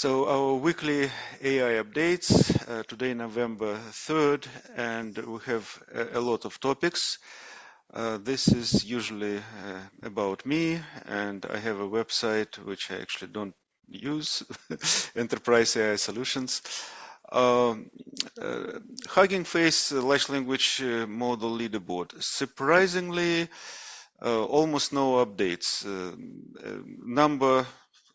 So our weekly AI updates, today November 3rd, and we have a lot of topics. This is usually about me, and I have a website which I actually don't use, Enterprise AI Solutions. Hugging Face large language model leaderboard. Surprisingly, almost no updates. Number,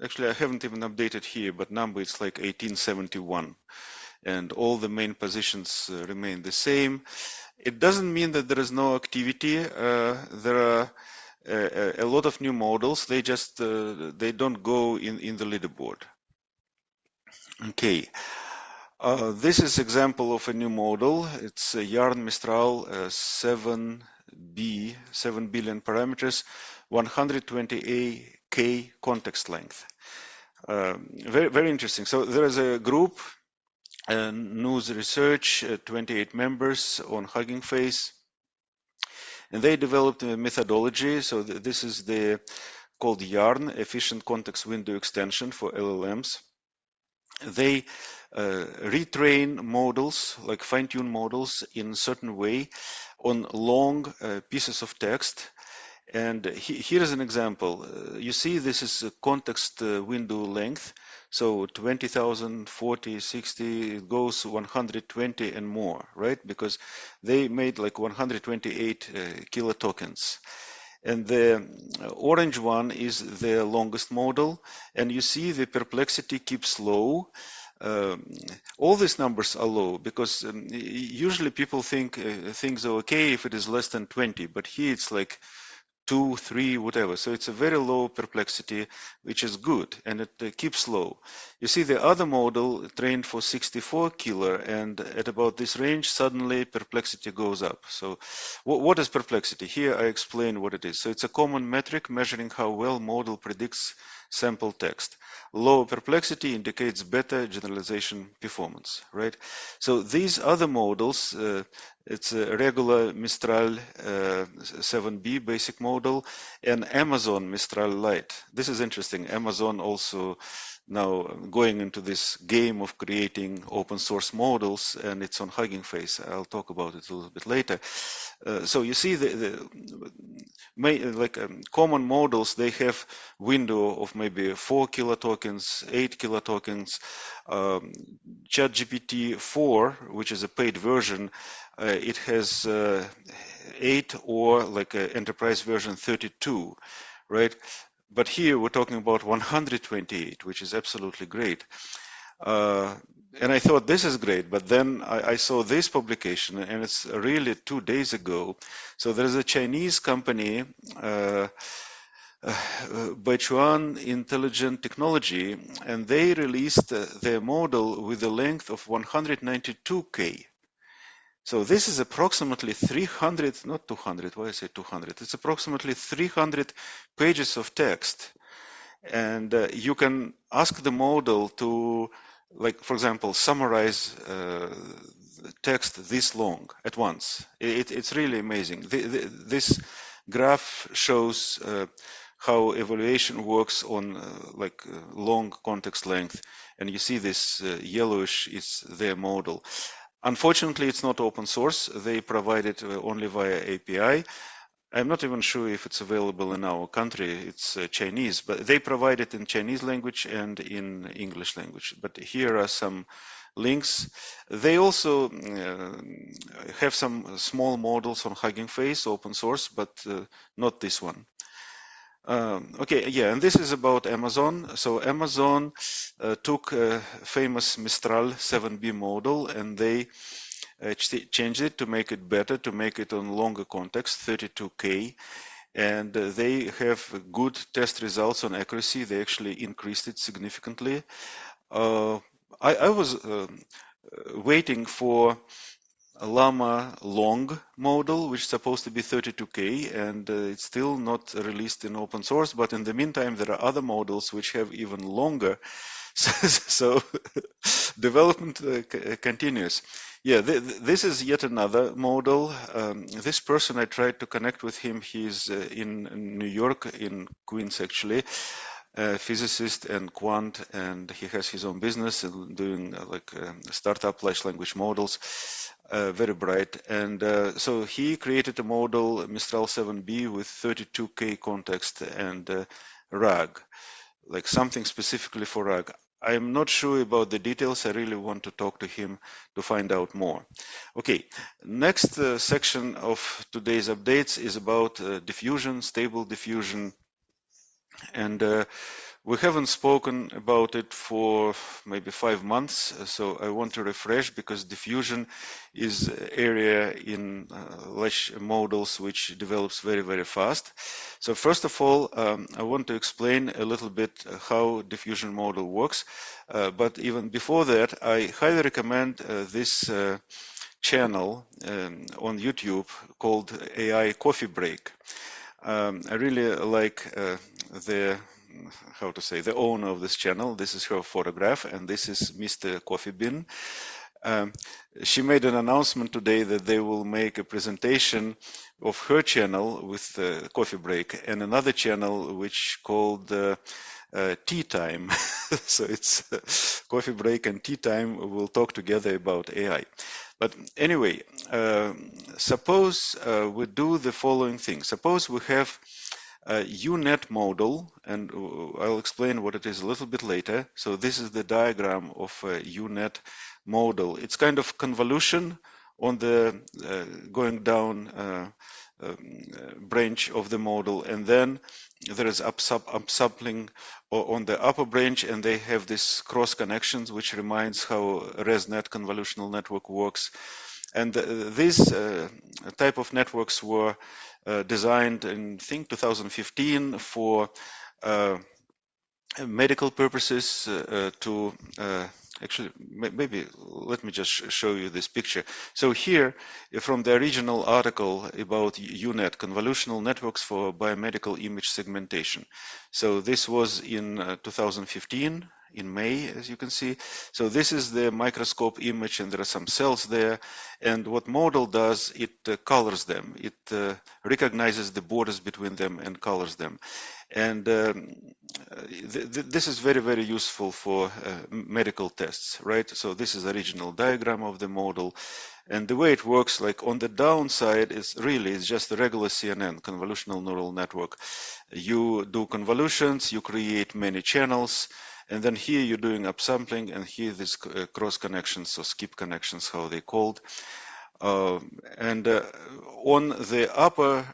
actually I haven't even updated here, but number is like 1871, and all the main positions remain the same. It doesn't mean that there is no activity. There are a lot of new models. They just they don't go in the leaderboard. Okay. This is example of a new model. It's a Yarn Mistral 7B, 7 billion parameters, 120K context length. Very interesting. So there is a group, News Research, 28 members on Hugging Face, and they developed a methodology. So this is the called Yarn, Efficient Context Window Extension for LLMs. They retrain models, like fine-tune models in a certain way on long pieces of text. And here is an example. You see this is a context window length. So 20,000, 40, 60, it goes 120 and more, right? Because they made like 128 kilotokens. And the orange one is the longest model, and you see the perplexity keeps low. All these numbers are low because usually people think things are okay if it is less than 20, but here it's like 2, 3, whatever. So it's a very low perplexity, which is good, and it keeps low. You see the other model trained for 64 killer, and at about this range, suddenly perplexity goes up. So what is perplexity? Here I explain what it is. So it's a common metric measuring how well model predicts sample text. Low perplexity indicates better generalization performance, right? So these other models, it's a regular Mistral 7B basic model and Amazon Mistral Lite. This is interesting. Amazon also now going into this game of creating open source models, and it's on Hugging Face. I'll talk about it a little bit later. So you see common models, they have window of maybe 4 kilotokens, 8 kilotokens. ChatGPT 4, which is a paid version, it has 8, or like an enterprise version 32, right? But here we're talking about 128, which is absolutely great. And I thought this is great, but then I saw this publication, and it's really 2 days ago. So there's a Chinese company, Baichuan Intelligent Technology, and they released their model with a length of 192K. So this is approximately 300, not 200, why I say 200? It's approximately 300 pages of text. And you can ask the model to, like, for example, summarize text this long at once. It's really amazing. This graph shows how evaluation works on long context length. And you see this yellowish is their model. Unfortunately, it's not open source. They provide it only via API. I'm not even sure if it's available in our country. It's Chinese, but they provide it in Chinese language and in English language. But here are some links. They also have some small models on Hugging Face, open source, but not this one. Okay, yeah, and this is about Amazon. So Amazon took a famous Mistral 7B model, and they changed it to make it better, to make it on longer context, 32K. And they have good test results on accuracy. They actually increased it significantly. I was waiting for Ollama long model, which is supposed to be 32K, and it's still not released in open source. But in the meantime, there are other models which have even longer. So development continues. Yeah, this is yet another model. This person, I tried to connect with him. He's in New York, in Queens, actually. physicist and quant, and he has his own business and doing startup large language models. Very bright. And so he created a model, Mistral 7B, with 32K context and RAG, like something specifically for RAG. I'm not sure about the details. I really want to talk to him to find out more. Okay, next section of today's updates is about diffusion, stable diffusion. And we haven't spoken about it for maybe 5 months, so I want to refresh, because diffusion is an area in large models which develops very, very fast. So first of all, I want to explain a little bit how diffusion model works. But even before that, I highly recommend this channel on YouTube called AI Coffee Break. I really like the owner of this channel. This is her photograph, and this is Mr. Coffee Bean. She made an announcement today that they will make a presentation of her channel with Coffee Break and another channel which called Tea Time. So it's Coffee Break and Tea Time will talk together about AI. But anyway, suppose we do the following thing. Suppose we have a UNet model, and I'll explain what it is a little bit later. So this is the diagram of a UNet model. It's kind of convolution on the going down branch of the model, and then there is upsampling on the upper branch, and they have this cross connections, which reminds how ResNet convolutional network works. And these type of networks were designed in, I think, 2015 for medical purposes to actually, maybe let me just show you this picture. So here, from the original article about UNet, convolutional networks for biomedical image segmentation. So this was in 2015, in May, as you can see. So this is the microscope image, and there are some cells there. And what model does, it colors them. It recognizes the borders between them and colors them. And this is very, very useful for medical tests, right? So this is the original diagram of the model. And the way it works, like on the downside, is really it's just a regular CNN, convolutional neural network. You do convolutions, you create many channels, and then here you're doing upsampling, and here this cross connections, or skip connections, how they called. And on the upper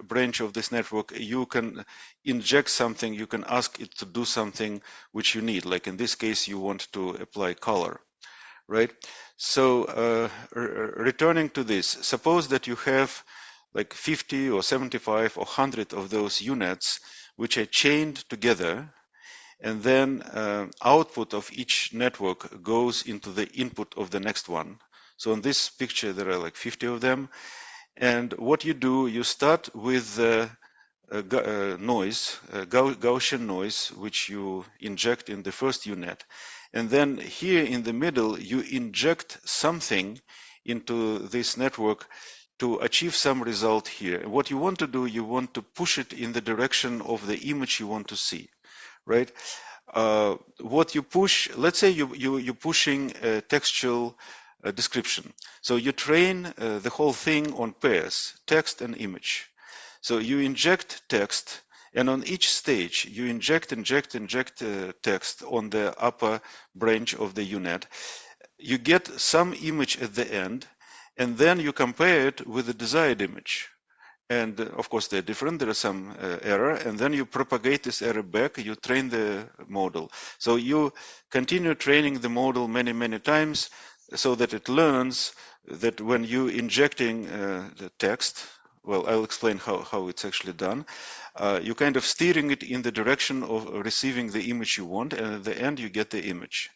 branch of this network, you can inject something, you can ask it to do something which you need. Like in this case, you want to apply color, right? So returning to this, suppose that you have like 50 or 75 or 100 of those units which are chained together, and then output of each network goes into the input of the next one. So in this picture, there are like 50 of them. And what you do, you start with noise, Gaussian noise, which you inject in the first UNet. And then here in the middle, you inject something into this network to achieve some result here. And what you want to do, you want to push it in the direction of the image you want to see, right? What you push, let's say you're pushing a textual description. So you train the whole thing on pairs, text and image. So you inject text, and on each stage you inject text on the upper branch of the UNet. You get some image at the end, and then you compare it with the desired image. And of course they're different, there is some error, and then you propagate this error back, you train the model. So you continue training the model many, many times so that it learns that when you injecting the text, well, I'll explain how it's actually done. You kind of steering it in the direction of receiving the image you want, and at the end you get the image.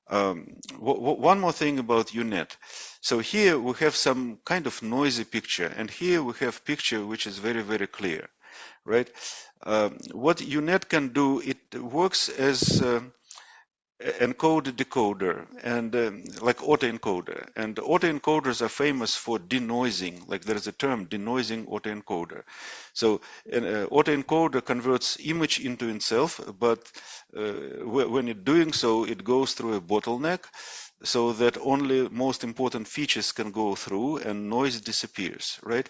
One more thing about UNet. So here we have some kind of noisy picture, and here we have picture which is very, very clear, right? What UNet can do, it works as encoder decoder and like autoencoder, and autoencoders are famous for denoising. Like there is a term, denoising autoencoder. So an autoencoder converts image into itself, but when it's doing so, it goes through a bottleneck so that only most important features can go through and noise disappears, right?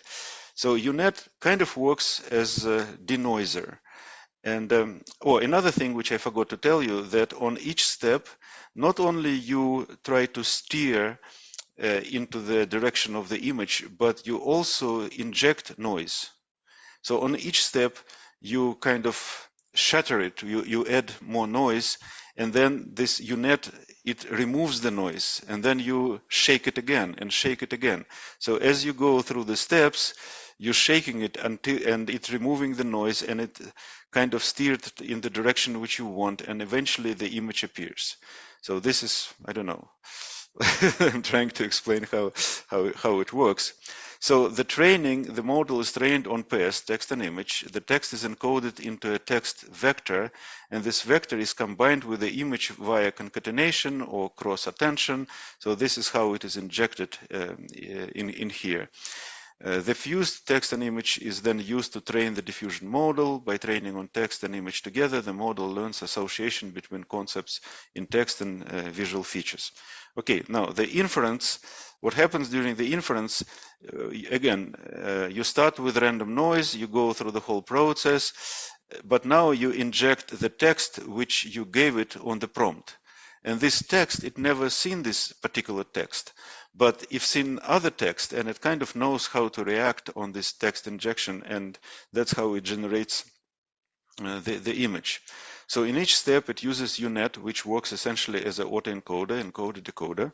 So UNet kind of works as a denoiser. And another thing which I forgot to tell you, that on each step, not only you try to steer into the direction of the image, but you also inject noise. So on each step, you kind of shatter it, you add more noise, and then this UNet, it removes the noise, and then you shake it again and shake it again. So as you go through the steps, you're shaking it until, and it's removing the noise, and it kind of steered in the direction which you want, and eventually the image appears. So this is, I don't know, I'm trying to explain how it works. So the model is trained on pairs, text and image. The text is encoded into a text vector, and this vector is combined with the image via concatenation or cross-attention. So this is how it is injected in here. The fused text and image is then used to train the diffusion model. By training on text and image together, the model learns association between concepts in text and visual features. Okay, now the inference, what happens during the inference, again, you start with random noise, you go through the whole process, but now you inject the text which you gave it on the prompt. And this text, it never seen this particular text, but if seen other text, and it kind of knows how to react on this text injection, and that's how it generates the image. So in each step, it uses UNet, which works essentially as an autoencoder, encoder, decoder.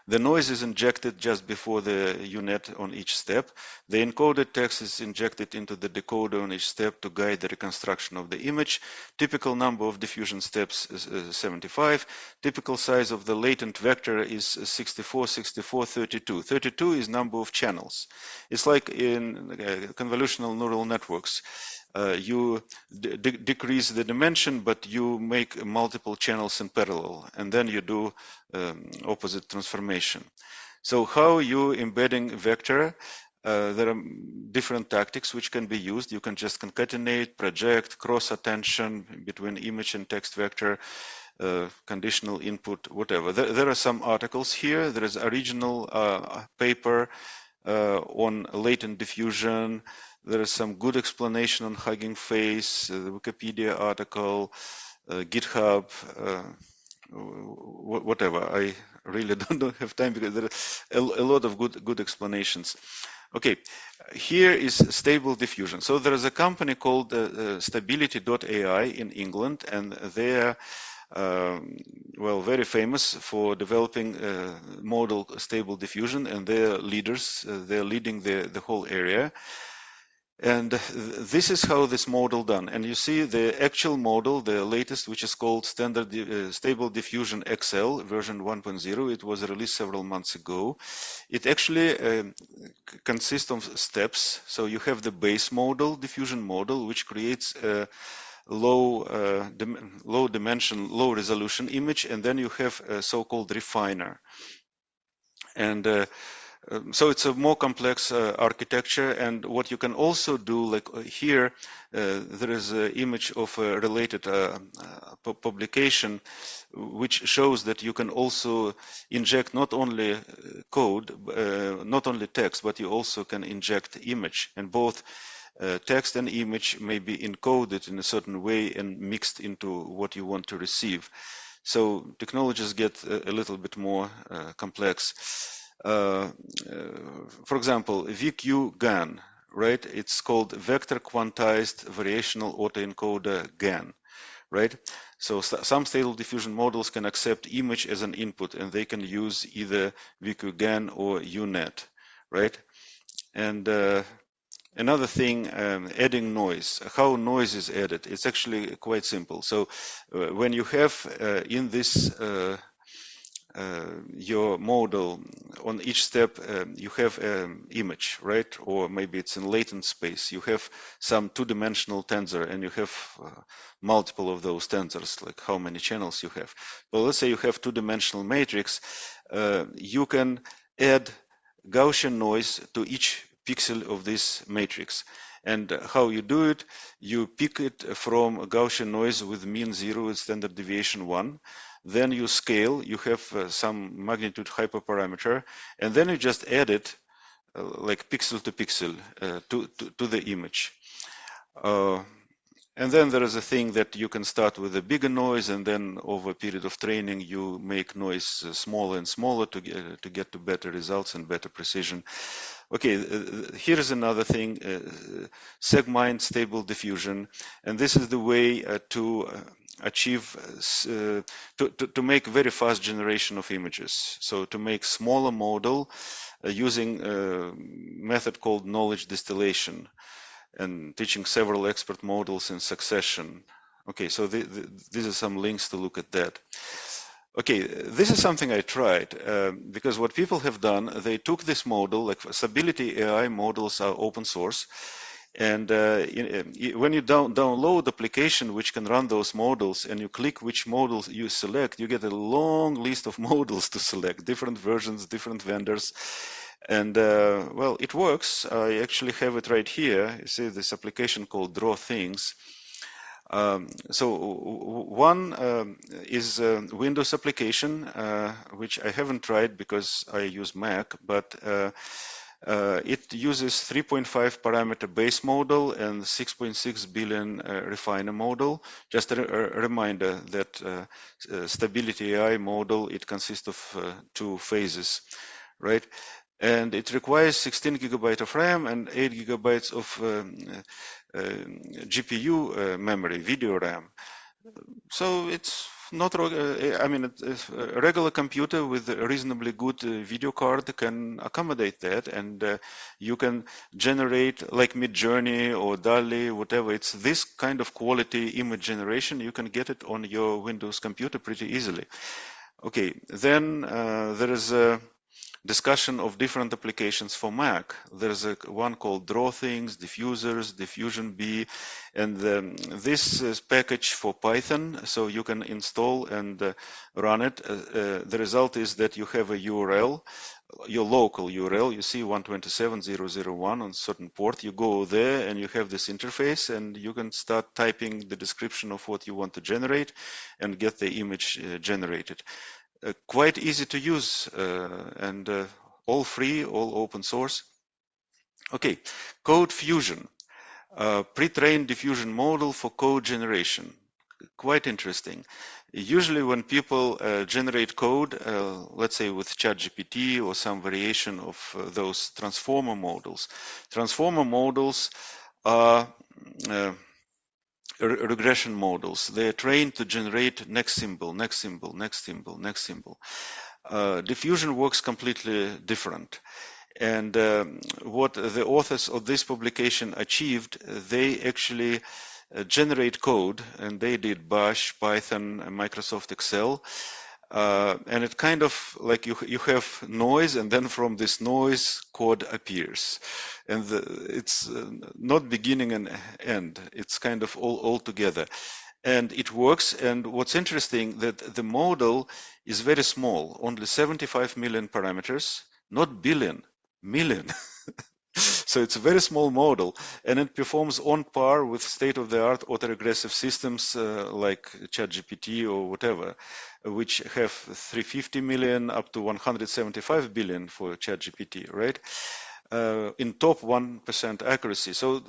The noise is injected just before the UNet on each step. The encoded text is injected into the decoder on each step to guide the reconstruction of the image. Typical number of diffusion steps is 75. Typical size of the latent vector is 64, 64, 32. 32 is number of channels. It's like in convolutional neural networks. You decrease the dimension, but you make multiple channels in parallel, and then you do opposite transformation. So how you embedding vector? There are different tactics which can be used. You can just concatenate, project, cross attention between image and text vector, conditional input, whatever. There are some articles here. There is original paper on latent diffusion. There is some good explanation on Hugging Face, the Wikipedia article, GitHub, whatever. I really don't have time because there are a lot of good explanations. Okay, here is stable diffusion. So there is a company called Stability.ai in England, and they are well, very famous for developing model stable diffusion, and they're leaders. They're leading the whole area. And this is how this model done. And you see the actual model, the latest, which is called Standard Stable Diffusion XL version 1.0. It was released several months ago. It actually consists of steps. So you have the base model, diffusion model, which creates a low dimension, low resolution image, and then you have a so-called refiner. And so it's a more complex architecture, and what you can also do, like here, there is an image of a related publication which shows that you can also inject not only code, not only text, but you also can inject image, and both text and image may be encoded in a certain way and mixed into what you want to receive. So technologies get a little bit more complex. For example, VQ-GAN, right? It's called Vector Quantized Variational Autoencoder GAN, right? So some stable diffusion models can accept image as an input, and they can use either VQ-GAN or UNet, right? And another thing, adding noise. How noise is added? It's actually quite simple. So when you have in this your model, on each step you have an image, right? Or maybe it's in latent space. You have some two-dimensional tensor and you have multiple of those tensors, like how many channels you have. Well, let's say you have two-dimensional matrix. You can add Gaussian noise to each pixel of this matrix. And how you do it, you pick it from a Gaussian noise with mean 0 and standard deviation 1. Then you scale, you have some magnitude hyperparameter, and then you just add it like pixel to pixel to the image. And then there is a thing that you can start with a bigger noise, and then over a period of training, you make noise smaller and smaller to get to better results and better precision. Okay, here is another thing, segment stable diffusion, and this is the way to achieve, to make very fast generation of images. So to make smaller model using a method called knowledge distillation, and teaching several expert models in succession. Okay, so these are some links to look at that. Okay, this is something I tried because what people have done, they took this model, like Stability AI models are open source, and when you download the application which can run those models and you click which models you select, you get a long list of models to select, different versions, different vendors. And well, it works. I actually have it right here. You see this application called Draw Things. So one is a Windows application, which I haven't tried because I use Mac, but it uses 3.5 parameter base model and 6.6 billion refiner model. Just a reminder that Stability AI model, it consists of 2 phases, right? And it requires 16 gigabytes of RAM and 8 gigabytes of GPU memory, video RAM. So it's not, I mean, a regular computer with a reasonably good video card can accommodate that, and you can generate like Midjourney or DALL-E, whatever. It's this kind of quality image generation. You can get it on your Windows computer pretty easily. Okay, then there is a discussion of different applications for Mac. There's one called Draw Things, Diffusers, Diffusion B, and this is package for Python, so you can install and run it. The result is that you have a URL, your local URL, you see 127.0.0.1 on certain port. You go there and you have this interface, and you can start typing the description of what you want to generate and get the image generated. Quite easy to use and all free, all open source. Okay, Code Fusion, pre-trained diffusion model for code generation. Quite interesting. Usually when people generate code, let's say with ChatGPT or some variation of those transformer models are regression models. They are trained to generate next symbol, next symbol, next symbol, next symbol. Diffusion works completely different. And what the authors of this publication achieved, they actually generate code, and they did Bash, Python, and Microsoft Excel. And it kind of like you have noise, and then from this noise code appears, and it's not beginning and end, it's kind of all together, and it works. And what's interesting, that the model is very small, only 75 million parameters, not billion, million. So it's a very small model, and it performs on par with state-of-the-art autoregressive systems like ChatGPT or whatever, which have 350 million up to 175 billion for ChatGPT, right? In top 1% accuracy. So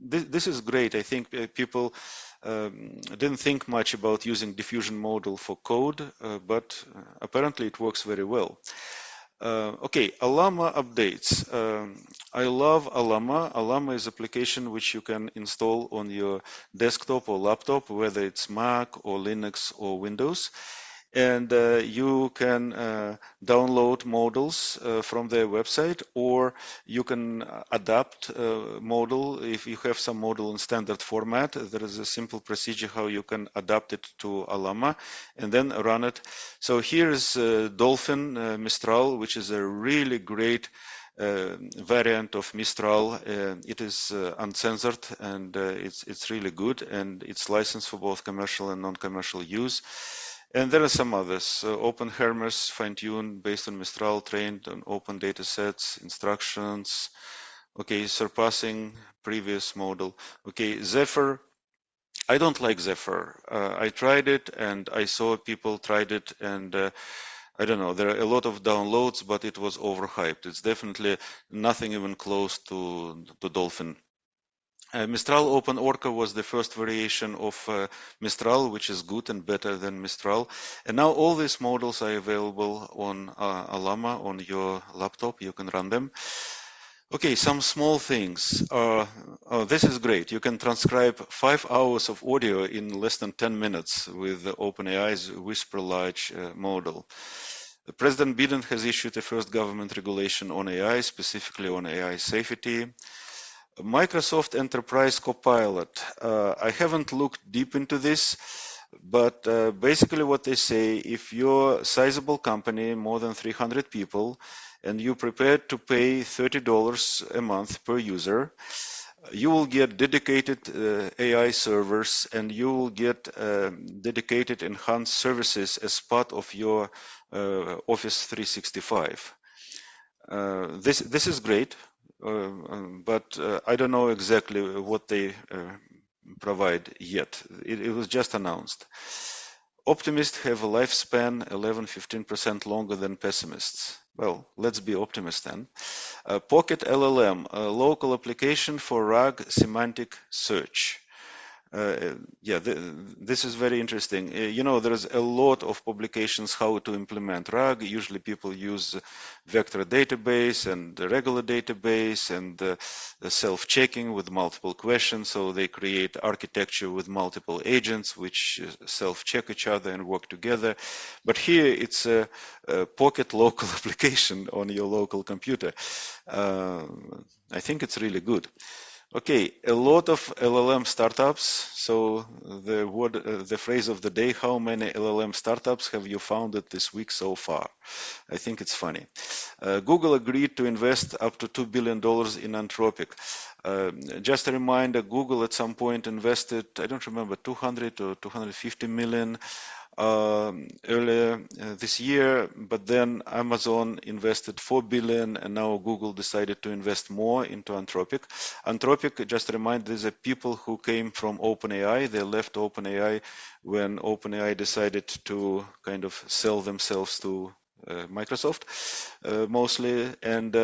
this is great. I think people didn't think much about using diffusion model for code, but apparently it works very well. Okay, Ollama Updates. I love Ollama. Ollama is an application which you can install on your desktop or laptop, whether it's Mac or Linux or Windows. and you can download models from their website, or you can adapt a model. If you have some model in standard format, there is a simple procedure how you can adapt it to Ollama and then run it. So here is Dolphin Mistral, which is a really great variant of Mistral. It is uncensored, and it's really good, and it's licensed for both commercial and non-commercial use. And there are some others. Open Hermes, fine-tuned based on Mistral, trained on open data sets, instructions. Okay, surpassing previous model. Okay, Zephyr. I don't like Zephyr. I tried it, and I saw people tried it, and I don't know, there are a lot of downloads, but it was overhyped. It's definitely nothing even close to Dolphin. Mistral Open Orca was the first variation of Mistral, which is good and better than Mistral. And now all these models are available on Ollama on your laptop. You can run them. Okay, some small things. Oh, this is great. You can transcribe 5 hours of audio in less than 10 minutes with OpenAI's Whisper Large model. President Biden has issued the first government regulation on AI, specifically on AI safety. Microsoft Enterprise Copilot. I haven't looked deep into this, but basically what they say, if you're a sizable company, more than 300 people, and you're prepared to pay $30 a month per user, you will get dedicated AI servers, and you will get dedicated enhanced services as part of your Office 365. This is great, but I don't know exactly what they provide yet. It was just announced. Optimists have a lifespan 11-15% longer than pessimists. Well, let's be optimists then. Pocket LLM, a local application for RAG semantic search. Yeah, this is very interesting. You know, there's a lot of publications how to implement RAG. Usually people use vector database and the regular database and self-checking with multiple questions. So they create architecture with multiple agents which self-check each other and work together. But here it's a pocket local application on your local computer. I think it's really good. Okay, a lot of LLM startups. So the word, the phrase of the day: how many LLM startups have you founded this week so far? I think it's funny. Google agreed to invest up to $2 billion in Anthropic. Just a reminder, Google at some point invested, I don't remember, 200 or 250 million earlier this year, but then Amazon invested 4 billion, and now Google decided to invest more into Anthropic. Anthropic, just a reminder, these are people who came from OpenAI. They left OpenAI when OpenAI decided to kind of sell themselves to Microsoft mostly, and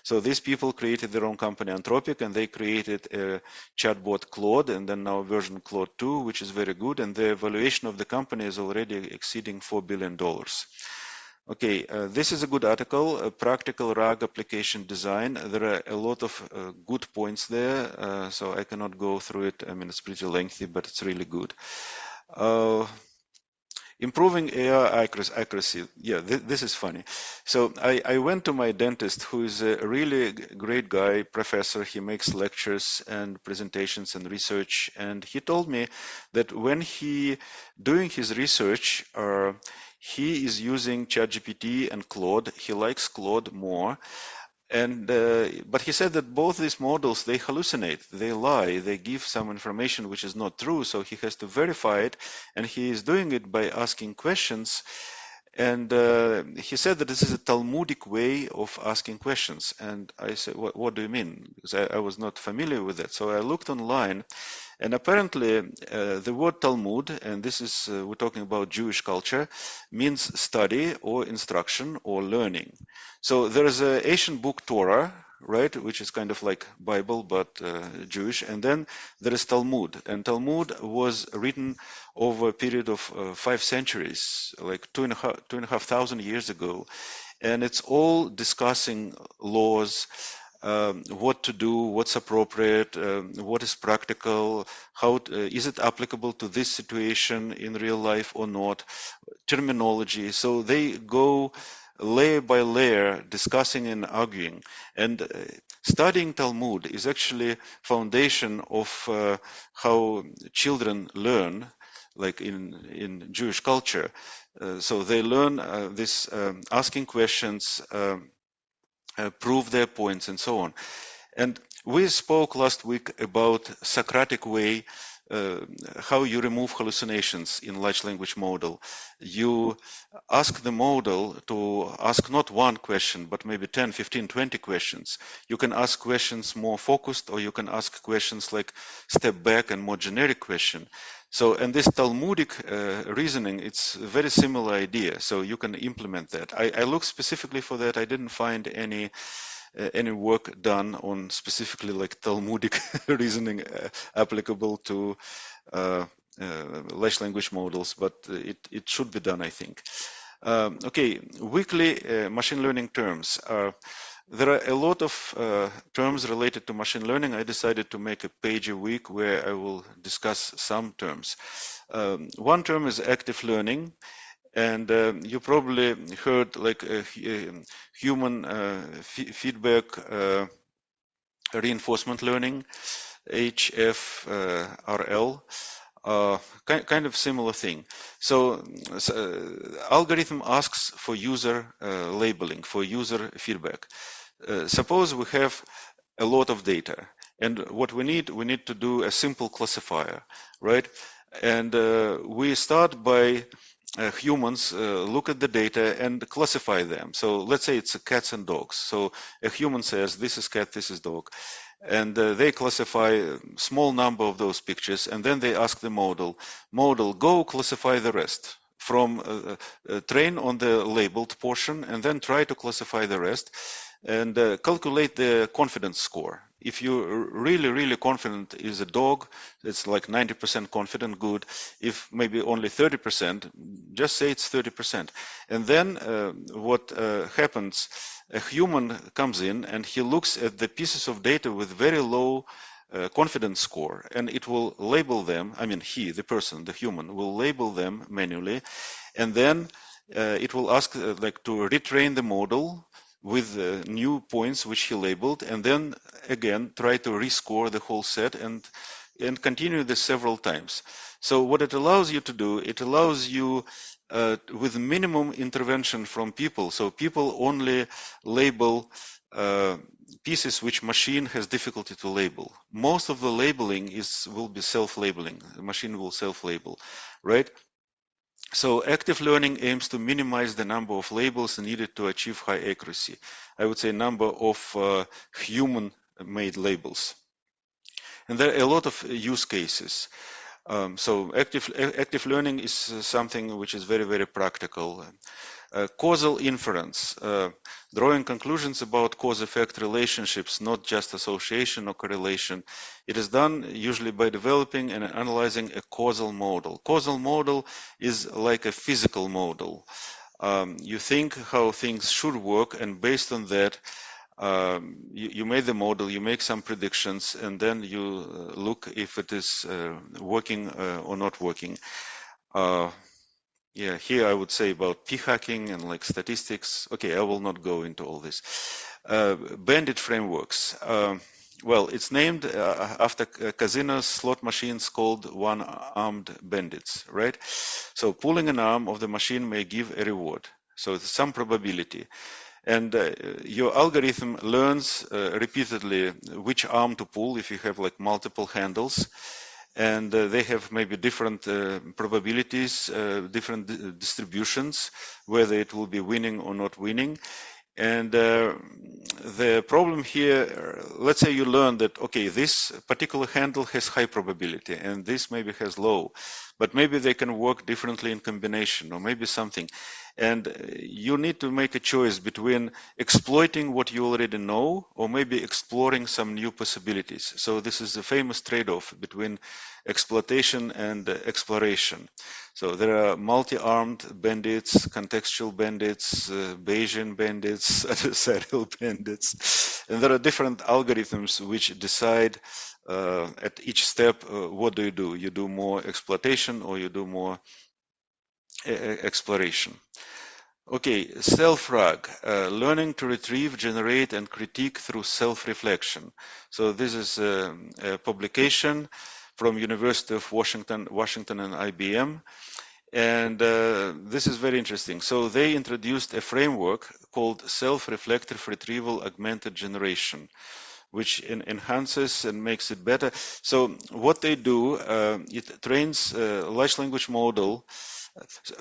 so these people created their own company Anthropic, and they created a chatbot Claude, and then now version Claude 2, which is very good, and the valuation of the company is already exceeding $4 billion. Okay, this is a good article, practical RAG application design. There are a lot of good points there, so I cannot go through it. I mean, it's pretty lengthy, but it's really good. Improving AI accuracy. Yeah, this is funny. So I went to my dentist, who is a really great guy, professor. He makes lectures and presentations and research. And he told me that when he doing his research, he is using ChatGPT and Claude. He likes Claude more. And but he said that both these models, they hallucinate, they lie, they give some information which is not true, so he has to verify it, and he is doing it by asking questions. And he said that this is a Talmudic way of asking questions. And I said, what do you mean? Because I was not familiar with that. So I looked online, and apparently the word Talmud, and this is, we're talking about Jewish culture, means study or instruction or learning. So there is an ancient book, Torah, right, which is kind of like Bible, but Jewish. And then there is Talmud. And Talmud was written over a period of 5 centuries, like 2,500 years ago. And it's all discussing laws, what to do, what's appropriate, what is practical, how is it applicable to this situation in real life or not, terminology. So they go layer by layer discussing and arguing. And studying Talmud is actually foundation of how children learn, like in Jewish culture. So they learn this asking questions, prove their points, and so on. And we spoke last week about Socratic way, uh, how you remove hallucinations in large language model. You ask the model to ask not one question, but maybe 10, 15, 20 questions. You can ask questions more focused, or you can ask questions like step back and more generic question. So, and this Talmudic reasoning, it's a very similar idea. So you can implement that. I looked specifically for that. I didn't find any work done on specifically like Talmudic reasoning applicable to large language models, but it should be done, I think. Okay, weekly machine learning terms. There are a lot of terms related to machine learning. I decided to make a page a week where I will discuss some terms. One term is active learning. And you probably heard like human feedback reinforcement learning, HFRL, kind of similar thing. So algorithm asks for user labeling, for user feedback. Suppose we have a lot of data, and what we need to do a simple classifier, right? And we start by humans look at the data and classify them. So let's say it's cats and dogs. So a human says, this is cat, this is dog. And they classify a small number of those pictures, and then they ask the model, go classify the rest. From train on the labeled portion, and then try to classify the rest, and calculate the confidence score. If you're really confident is a dog, it's like 90% confident, good. If maybe only 30%, just say it's 30%. And then what happens, a human comes in and he looks at the pieces of data with very low confidence score, and it will label them. I mean, the person, the human, will label them manually, and then it will ask like to retrain the model with new points which he labeled, and then again try to rescore the whole set and continue this several times. So what it allows you to do, it allows you with minimum intervention from people. So people only label pieces which machine has difficulty to label. Most of the labeling will be self-labeling. The machine will self-label, right? So active learning aims to minimize the number of labels needed to achieve high accuracy. I would say number of human-made labels. And there are a lot of use cases. So active learning is something which is very practical. Causal inference, drawing conclusions about cause-effect relationships, not just association or correlation. It is done usually by developing and analyzing a causal model. Causal model is like a physical model. You think how things should work, and based on that, you made the model, you make some predictions, and then you look if it is working or not working. Yeah, here I would say about p-hacking and like statistics. Okay, I will not go into all this. Bandit frameworks. Well, it's named after casinos slot machines called one-armed bandits, right? So pulling an arm of the machine may give a reward. So it's some probability. And your algorithm learns repeatedly which arm to pull if you have like multiple handles. And they have maybe different probabilities, different distributions, whether it will be winning or not winning. And the problem here, let's say you learn that, okay, this particular handle has high probability and this maybe has low, but maybe they can work differently in combination or maybe something. And you need to make a choice between exploiting what you already know or maybe exploring some new possibilities. So this is a famous trade-off between exploitation and exploration. So there are multi-armed bandits, contextual bandits, Bayesian bandits, adversarial bandits, and there are different algorithms which decide at each step what do. You do more exploitation or you do more exploration. Okay, self-RAG, learning to retrieve, generate, and critique through self-reflection. So this is a publication from University of Washington and IBM. And this is very interesting. So they introduced a framework called self-reflective retrieval augmented generation, which enhances and makes it better. So what they do, it trains a large language model.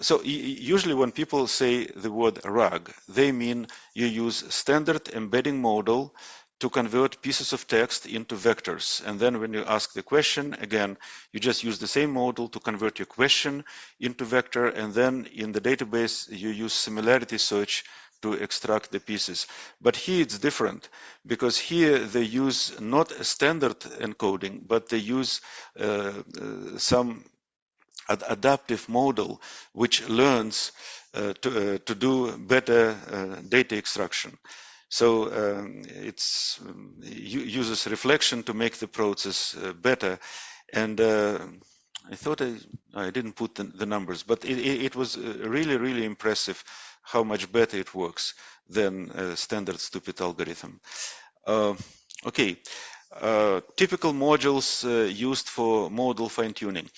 So usually when people say the word RAG, they mean you use standard embedding model to convert pieces of text into vectors. And then when you ask the question, again, you just use the same model to convert your question into vector. And then in the database, you use similarity search to extract the pieces. But here it's different because here they use not a standard encoding, but they use some adaptive model which learns to do better data extraction. So it uses reflection to make the process better. And I thought I didn't put the numbers, but it was really, really impressive how much better it works than a standard stupid algorithm. Okay, typical modules used for model fine-tuning.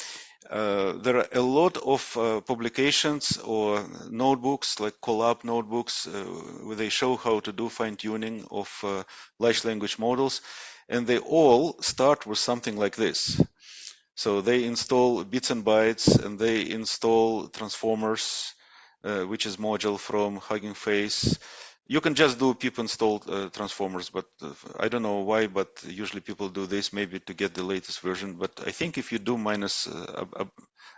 There are a lot of publications or notebooks like Collab notebooks where they show how to do fine-tuning of large language models, and they all start with something like this. So they install bits and bytes and they install transformers, which is module from Hugging Face. You can just do pip install transformers, but I don't know why, but usually people do this maybe to get the latest version. But I think if you do minus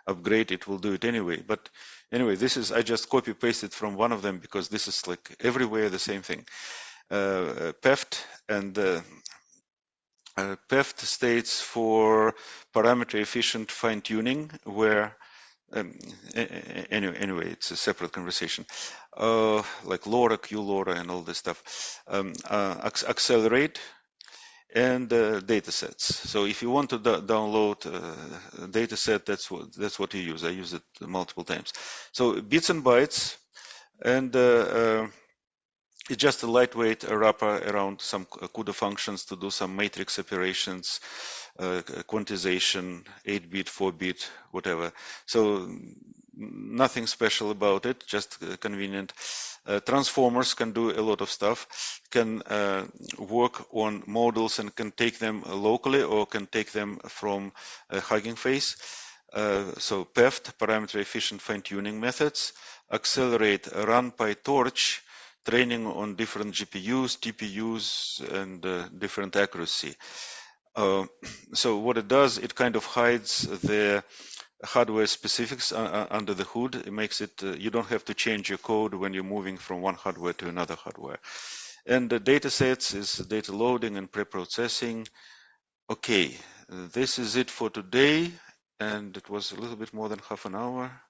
upgrade, it will do it anyway. But anyway, this is, I just copy pasted from one of them because this is like everywhere the same thing. PEFT and PEFT states for parameter efficient fine tuning, where anyway, it's a separate conversation. Like LoRa, QLoRa, and all this stuff. Accelerate and data sets. So if you want to download a data set, that's what you use. I use it multiple times. So bits and bytes, and it's just a lightweight wrapper around some CUDA functions to do some matrix operations, quantization, 8-bit, 4-bit, whatever. So nothing special about it, just convenient. Transformers can do a lot of stuff, can work on models and can take them locally or can take them from Hugging Face. So PEFT, parameter efficient fine-tuning methods. Accelerate, run PyTorch, training on different GPUs, TPUs, and different accuracy. So what it does, it kind of hides the hardware specifics under the hood. It makes it, you don't have to change your code when you're moving from one hardware to another hardware. And the data sets is data loading and pre-processing. Okay, this is it for today. And it was a little bit more than half an hour.